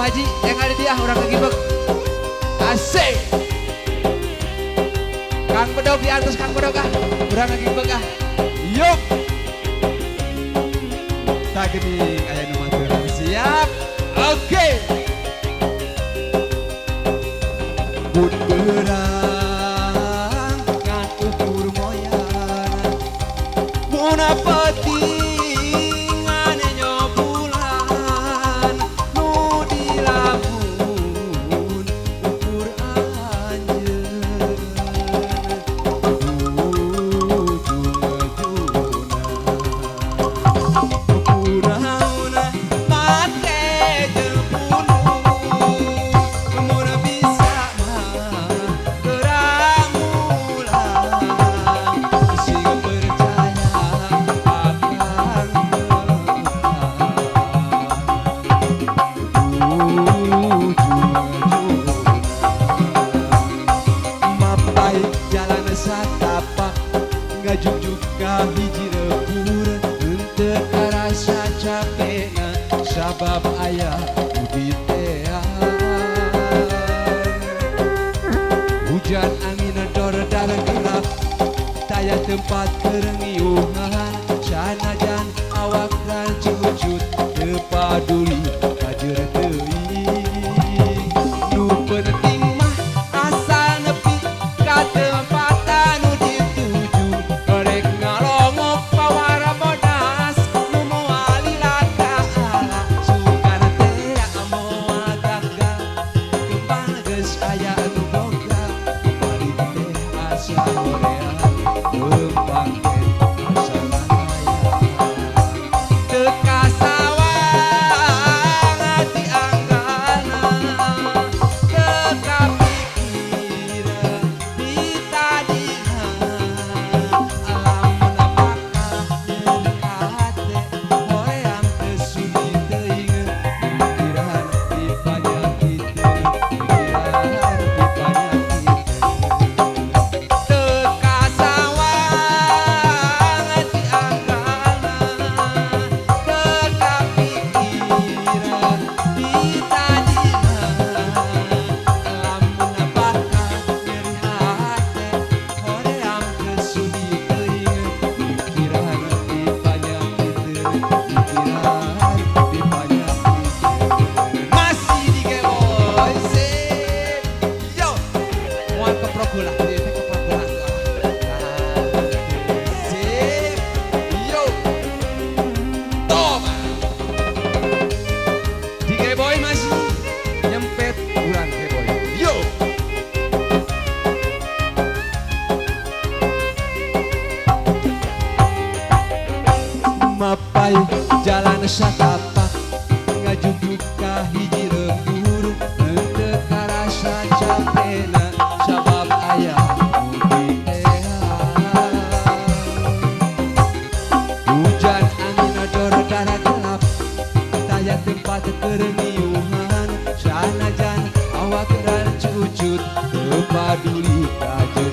Haji yang ada dia orang lagi bek. Asik. Kang Bedog di atas Kang Bedog ah. Orang lagi bek ah. Yuk. Tak gini aya nu maturan siap. Oke. Bud berang ngan ukur moyana. Munapati ngajujuk ka hiji rebur henteu karasa capekna sabab aya budi hujan angin dor dar gelap taya tempat kerengiuhan sanajan awak dan cucut teu paduli kajer teuing nu penting mah asal nepi ka tempatan nu dituju rek ngalongok pawara bodas nu moal lilaka sukan teh moal gaga kembang geus aya nu boga balik teh asa hoream kembang teh asa raya teu kasawang hati anggana teu kapikiran ditadiha alamun bakal nyeri hate hoream teu sudi teuing pikiran di panyakiteun pikiran di panyakiteun teu kasawang hati anggana teu kapikiran ditadiha alamun bakal nyeri hate hoream teu sudi teuing pikiran di panyakiteun pikiran di panyakiteun masih di Geboy sip yo moal ke progulah di teh ke progulah sip yo toba di Geboy masih nyempet urang Geboy yo mapai jalan satapak ngajujuk ka hiji lembur henteu karasa capekna sabab aya budi hujan angin dor dara gelap taya tempat kerengiuhan sanajan awak dan cucut teu paduli kajeut